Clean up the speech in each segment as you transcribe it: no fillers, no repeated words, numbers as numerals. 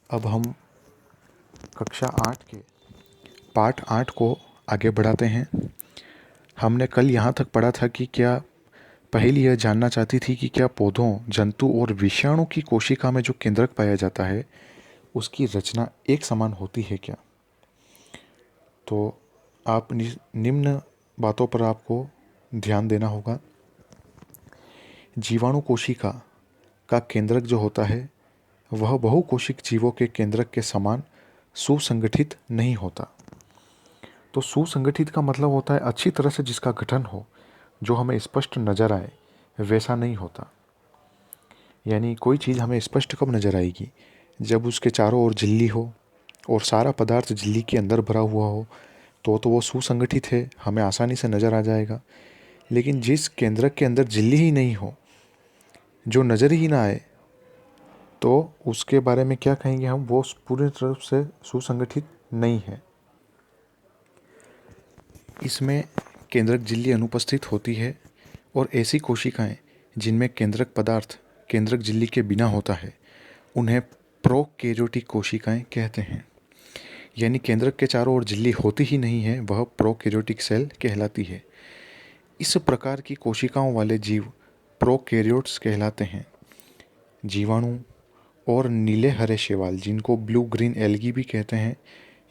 अब हम कक्षा 8 के पाठ 8 को आगे बढ़ाते हैं। हमने कल यहाँ तक पढ़ा था कि क्या पहेली यह जानना चाहती थी कि क्या पौधों, जंतु और विषाणु की कोशिका में जो केंद्रक पाया जाता है उसकी रचना एक समान होती है क्या। तो आप निम्न बातों पर आपको ध्यान देना होगा। जीवाणु कोशिका का केंद्रक जो होता है वह बहुकोशिक जीवों के केंद्रक के समान सुसंगठित नहीं होता। तो सुसंगठित का मतलब होता है अच्छी तरह से जिसका गठन हो, जो हमें स्पष्ट नज़र आए, वैसा नहीं होता। यानी कोई चीज़ हमें स्पष्ट कब नज़र आएगी, जब उसके चारों ओर झिल्ली हो और सारा पदार्थ झिल्ली के अंदर भरा हुआ हो, तो वो सुसंगठित है, हमें आसानी से नज़र आ जाएगा। लेकिन जिस केंद्रक के अंदर झिल्ली ही नहीं हो, जो नज़र ही ना आए, तो उसके बारे में क्या कहेंगे हम, वो पूरी तरह से सुसंगठित नहीं है। इसमें केंद्रक झिल्ली अनुपस्थित होती है और ऐसी कोशिकाएं जिनमें केंद्रक पदार्थ केंद्रक झिल्ली के बिना होता है उन्हें प्रोकैरियोटिक कोशिकाएं कहते हैं। यानी केंद्रक के चारों ओर झिल्ली होती ही नहीं है, वह प्रोकैरियोटिक सेल कहलाती है। इस प्रकार की कोशिकाओं वाले जीव प्रोकैरियोट्स कहलाते हैं। जीवाणु और नीले हरे शैवाल, जिनको ब्लू ग्रीन एल्गी भी कहते हैं,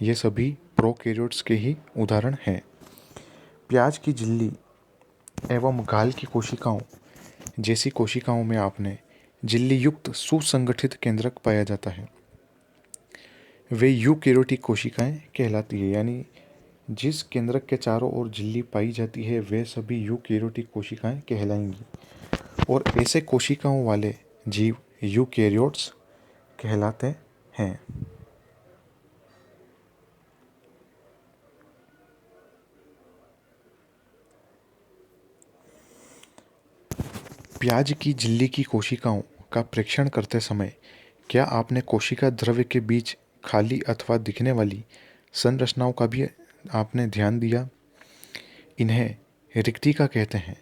ये सभी प्रोकैरियोट्स के ही उदाहरण हैं। प्याज की झिल्ली एवं घाल की कोशिकाओं जैसी कोशिकाओं में आपने झिल्ली युक्त सुसंगठित केंद्रक पाया जाता है, वे यूकैरियोटिक कोशिकाएं कहलाती है। यानी जिस केंद्रक के चारों ओर झिल्ली पाई जाती है वे सभी यूकैरियोटिक कोशिकाएं कहलाएंगी, और ऐसे कोशिकाओं वाले जीव यूकैरियोट्स कहलाते हैं। प्याज की झिल्ली की कोशिकाओं का परीक्षण करते समय क्या आपने कोशिका द्रव्य के बीच खाली अथवा दिखने वाली संरचनाओं का भी आपने ध्यान दिया। इन्हें रिक्तिका कहते हैं।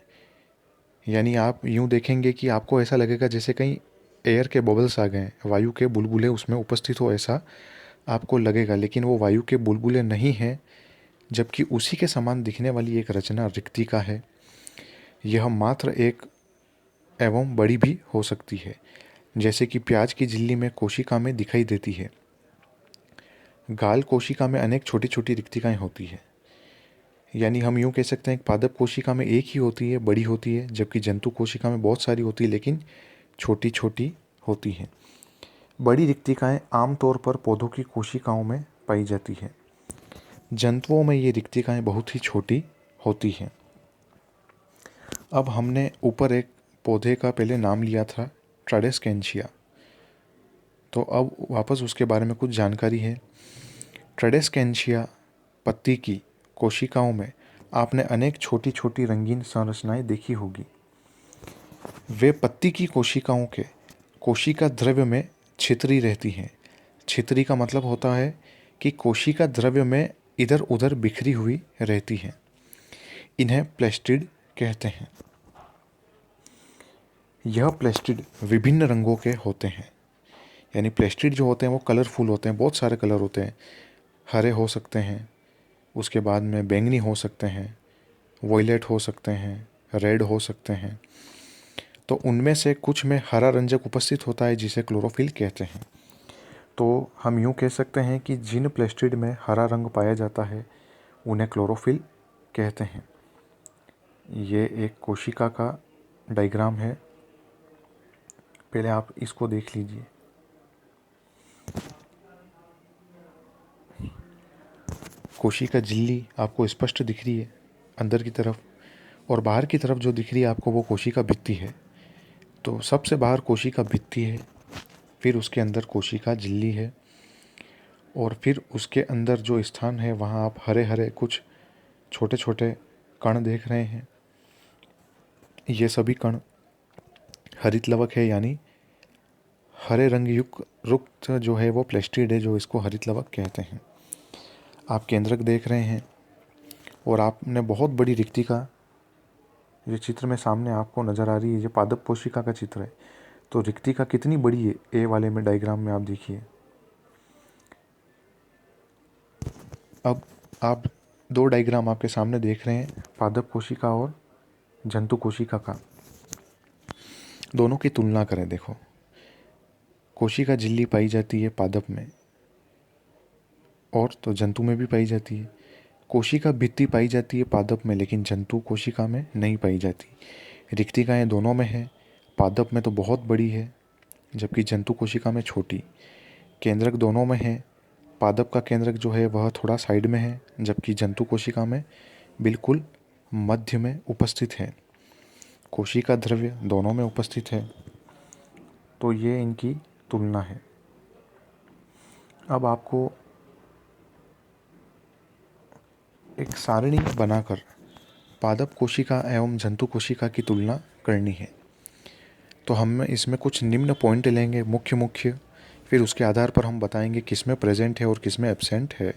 यानी आप यूँ देखेंगे कि आपको ऐसा लगेगा जैसे कहीं एयर के बबल्स आ गए, वायु के बुलबुले उसमें उपस्थित हो, ऐसा आपको लगेगा, लेकिन वो वायु के बुलबुले नहीं हैं, जबकि उसी के समान दिखने वाली एक रचना रिक्तिका है। यह मात्र एक एवं बड़ी भी हो सकती है, जैसे कि प्याज की झिल्ली में कोशिका में दिखाई देती है। गाल कोशिका में अनेक छोटी छोटी रिक्तिकाएं होती है। यानी हम यूँ कह सकते हैं कि पादप कोशिका में एक ही होती है, बड़ी होती है, जबकि जंतु कोशिका में बहुत सारी होती है, लेकिन छोटी छोटी होती हैं। बड़ी रिक्तिकाएं आमतौर पर पौधों की कोशिकाओं में पाई जाती है। जंतुओं में ये रिक्तिकाएं बहुत ही छोटी होती हैं। अब हमने ऊपर एक पौधे का पहले नाम लिया था, ट्राडेस्केंशिया। तो अब वापस उसके बारे में कुछ जानकारी है। ट्राडेस्केंशिया पत्ती की कोशिकाओं में आपने अनेक छोटी छोटी रंगीन संरचनाएं देखी होगी। वे पत्ती की कोशिकाओं के कोशिका द्रव्य में छितरी रहती हैं। छितरी का मतलब होता है कि कोशिका द्रव्य में इधर उधर बिखरी हुई रहती हैं। इन्हें प्लेस्टिड कहते हैं। यह प्लेस्टिड विभिन्न रंगों के होते हैं। यानी प्लेस्टिड जो होते हैं वो कलरफुल होते हैं, बहुत सारे कलर होते हैं। हरे हो सकते हैं, उसके बाद में बैंगनी हो सकते हैं, वॉयलेट हो सकते हैं, रेड हो सकते हैं। तो उनमें से कुछ में हरा रंजक उपस्थित होता है जिसे क्लोरोफिल कहते हैं। तो हम यूँ कह सकते हैं कि जिन प्लेस्टिड में हरा रंग पाया जाता है उन्हें क्लोरोफिल कहते हैं। ये एक कोशिका का डायग्राम है, पहले आप इसको देख लीजिए। कोशिका झिल्ली आपको स्पष्ट दिख रही है अंदर की तरफ, और बाहर की तरफ जो दिख रही है आपको वो कोशिका भित्ति है। तो सबसे बाहर कोशिका भित्ति है, फिर उसके अंदर कोशिका झिल्ली है, और फिर उसके अंदर जो स्थान है वहाँ आप हरे हरे कुछ छोटे छोटे कण देख रहे हैं। ये सभी कण हरित लवक है, यानी हरे रंग युक्त जो है वो प्लेस्टिड है, जो इसको हरित लवक कहते हैं। आप केंद्रक देख रहे हैं और आपने बहुत बड़ी रिक्तिका, ये चित्र में सामने आपको नज़र आ रही है, ये पादप कोशिका का चित्र है। तो रिक्तिका कितनी बड़ी है, ए वाले में डायग्राम में आप देखिए। अब आप दो डायग्राम आपके सामने देख रहे हैं, पादप कोशिका और जंतु कोशिका का। दोनों की तुलना करें। देखो, कोशिका झिल्ली पाई जाती है पादप में और तो जंतु में भी पाई जाती है। कोशिका भित्ति पाई जाती है पादप में, लेकिन जंतु कोशिका में नहीं पाई जाती। रिक्तिकाएं दोनों में है, पादप में तो बहुत बड़ी है जबकि जंतु कोशिका में छोटी। केंद्रक दोनों में है, पादप का केंद्रक जो है वह थोड़ा साइड में है जबकि जंतु कोशिका में बिल्कुल मध्य में उपस्थित है। कोशिका द्रव्य दोनों में उपस्थित है। तो ये इनकी तुलना है। अब आपको एक सारणी बनाकर पादप कोशिका एवं जंतु कोशिका की तुलना करनी है। तो हम इसमें कुछ निम्न पॉइंट लेंगे, मुख्य। फिर उसके आधार पर हम बताएंगे किस में प्रेजेंट है और किस में एब्सेंट है,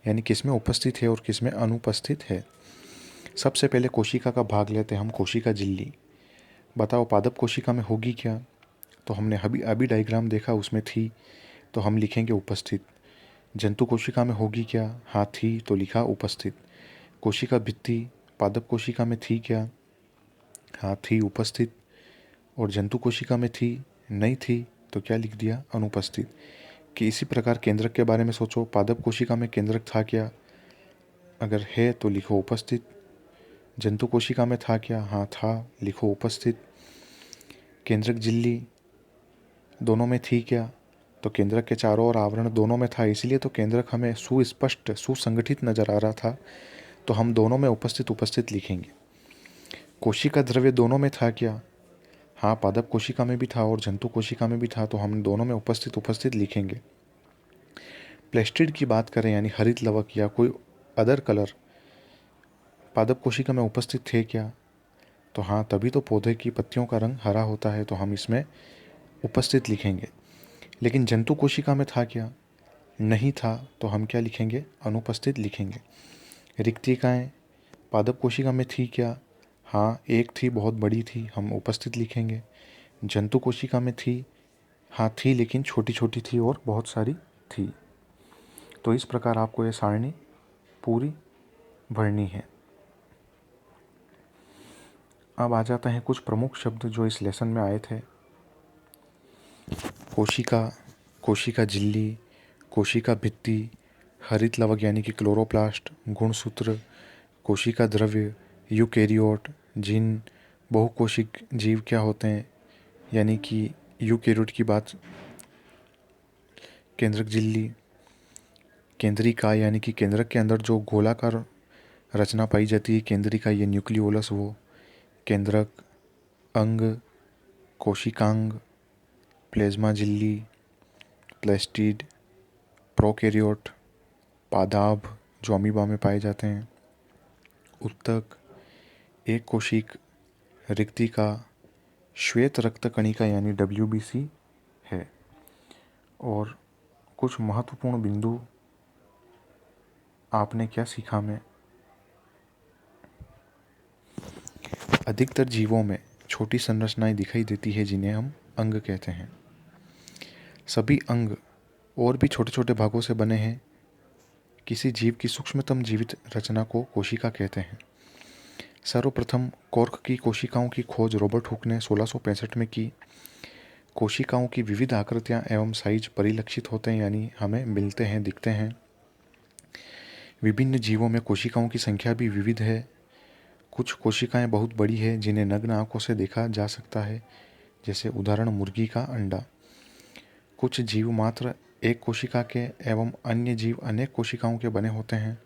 यानी किस में उपस्थित है और किस में अनुपस्थित है। सबसे पहले कोशिका का भाग लेते हैं हम, कोशिका झिल्ली। बताओ पादप कोशिका में होगी क्या? तो हमने अभी डायग्राम देखा, उसमें थी, तो हम लिखेंगे उपस्थित। जंतु कोशिका में होगी क्या? हाँ थी, तो लिखा उपस्थित। कोशिका भित्ति पादप कोशिका में थी क्या? हाँ थी, उपस्थित। और जंतु कोशिका में थी? नहीं थी, तो क्या लिख दिया? अनुपस्थित। कि इसी प्रकार केंद्रक के बारे में सोचो, पादप कोशिका में केंद्रक था क्या? अगर है तो लिखो उपस्थित। जंतु कोशिका में था क्या? हाँ था, लिखो उपस्थित। केंद्रक झिल्ली दोनों में थी क्या? तो केंद्रक के चारों ओर आवरण दोनों में था, इसलिए तो केंद्रक हमें सुस्पष्ट सुसंगठित नजर आ रहा था, तो हम दोनों में उपस्थित लिखेंगे। कोशिका द्रव्य दोनों में था क्या? हाँ, पादप कोशिका में भी था और जंतु कोशिका में भी था, तो हम दोनों में उपस्थित लिखेंगे। प्लेस्टिड की बात करें, यानी हरित लवक या कोई अदर कलर, पादप कोशिका में उपस्थित थे क्या? तो हाँ, तभी तो पौधे की पत्तियों का रंग हरा होता है, तो हम इसमें उपस्थित लिखेंगे। लेकिन जंतु कोशिका में था क्या? नहीं था, तो हम क्या लिखेंगे? अनुपस्थित लिखेंगे। रिक्तिकाएं पादप कोशिका में थी क्या? हाँ, एक थी, बहुत बड़ी थी, हम उपस्थित लिखेंगे। जंतु कोशिका में थी? हाँ थी, लेकिन छोटी छोटी थी और बहुत सारी थी। तो इस प्रकार आपको ये सारणी पूरी भरनी है। अब आ जाते हैं कुछ प्रमुख शब्द जो इस लेसन में आए थे। कोशिका, कोशिका झिल्ली, कोशिका भित्ति, हरित लवक यानी कि क्लोरोप्लास्ट, गुणसूत्र, कोशिका द्रव्य, यूकेरियोट, जीन, बहुकोशिक जीव क्या होते हैं, यानी कि यूकेरियोट की बात, केंद्रक झिल्ली, केंद्रिका यानी कि केंद्रक के अंदर जो गोलाकार रचना पाई जाती है केंद्रिका, ये न्यूक्लियोलस वो, केंद्रक, अंग, कोशिकांग, प्लेज्मा झिल्ली, प्लेस्टिड, प्रोकैरियोट, पादाभ जो अमीबा में पाए जाते हैं, उत्तक, एक कोशिक, रिक्तिका, श्वेत रक्त कणिका यानी WBC है। और कुछ महत्वपूर्ण बिंदु आपने क्या सीखा में? अधिकतर जीवों में छोटी संरचनाएं दिखाई देती है जिन्हें हम अंग कहते हैं। सभी अंग और भी छोटे छोटे भागों से बने हैं। किसी जीव की सूक्ष्मतम जीवित रचना को कोशिका कहते हैं। सर्वप्रथम कॉर्क की कोशिकाओं की खोज रॉबर्ट हुक ने 1665 में की। कोशिकाओं की विविध आकृतियां एवं साइज परिलक्षित होते हैं, यानी हमें मिलते हैं, दिखते हैं। विभिन्न जीवों में कोशिकाओं की संख्या भी विविध है। कुछ कोशिकाएं बहुत बड़ी है जिन्हें नग्न आंखों से देखा जा सकता है, जैसे उदाहरण मुर्गी का अंडा। कुछ जीव मात्र एक कोशिका के एवं अन्य जीव अनेक कोशिकाओं के बने होते हैं।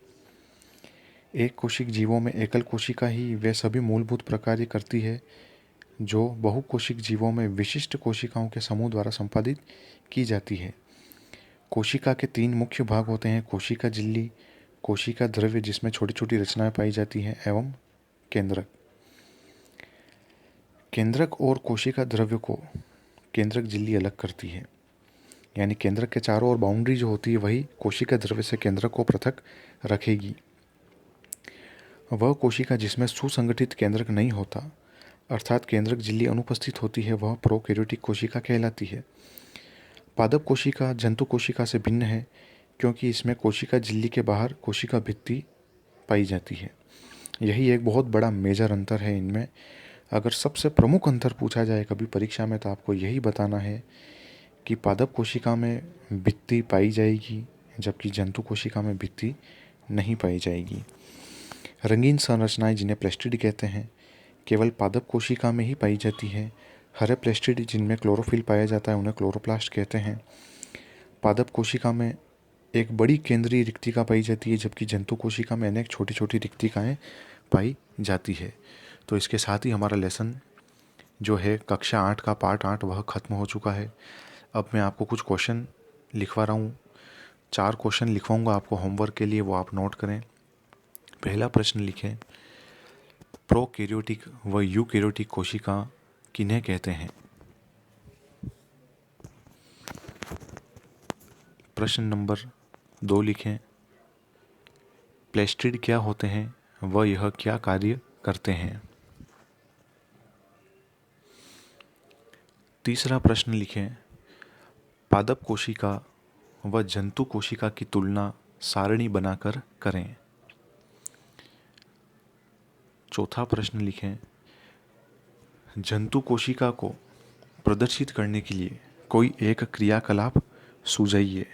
एक कोशिक जीवों में एकल कोशिका ही वे सभी मूलभूत प्रकार्य करती है जो बहुकोशिक जीवों में विशिष्ट कोशिकाओं के समूह द्वारा संपादित की जाती है। कोशिका के 3 मुख्य भाग होते हैं, कोशिका झिल्ली, कोशिका द्रव्य जिसमें छोटी छोटी रचनाएं पाई जाती हैं, एवं केंद्रक। केंद्रक और कोशिका द्रव्य को केंद्रक झिल्ली अलग करती है, यानी केंद्रक के चारों ओर बाउंड्री जो होती है वही कोशिका द्रव्य से केंद्रक को पृथक रखेगी। वह कोशिका जिसमें सुसंगठित केंद्रक नहीं होता, अर्थात केंद्रक झिल्ली अनुपस्थित होती है, वह प्रोकैरियोटिक कोशिका कहलाती है। पादप कोशिका जंतु कोशिका से भिन्न है क्योंकि इसमें कोशिका झिल्ली के बाहर कोशिका भित्ति पाई जाती है। यही एक बहुत बड़ा मेजर अंतर है इनमें। अगर सबसे प्रमुख अंतर पूछा जाए कभी परीक्षा में, तो आपको यही बताना है कि पादप कोशिका में भित्ति पाई जाएगी, जबकि जंतु कोशिका में भित्ति नहीं पाई जाएगी। रंगीन संरचनाएं, जिन्हें प्लेस्टिड कहते हैं, केवल पादप कोशिका में ही पाई जाती है। हरे प्लेस्टिड, जिनमें क्लोरोफिल पाया जाता है, उन्हें क्लोरोप्लास्ट कहते हैं। पादप कोशिका में एक बड़ी केंद्रीय रिक्तिका पाई जाती है, जबकि जंतु कोशिका में अनेक छोटी छोटी रिक्तिकाएँ पाई जाती है। तो इसके साथ ही हमारा लेसन जो है कक्षा 8 का पार्ट 8 वह ख़त्म हो चुका है। अब मैं आपको कुछ क्वेश्चन लिखवा रहा हूँ। 4 क्वेश्चन लिखवाऊँगा आपको होमवर्क के लिए, वो आप नोट करें। पहला प्रश्न लिखें, प्रोकैरियोटिक व यूकैरियोटिक कोशिका किन्हें कहते हैं? प्रश्न नंबर 2 लिखें, प्लेस्टिड क्या होते हैं व यह क्या कार्य करते हैं? तीसरा प्रश्न लिखें, पादप कोशिका व जंतु कोशिका की तुलना सारणी बनाकर करें। चौथा प्रश्न लिखें, जंतु कोशिका को प्रदर्शित करने के लिए कोई एक क्रियाकलाप सुझाइए।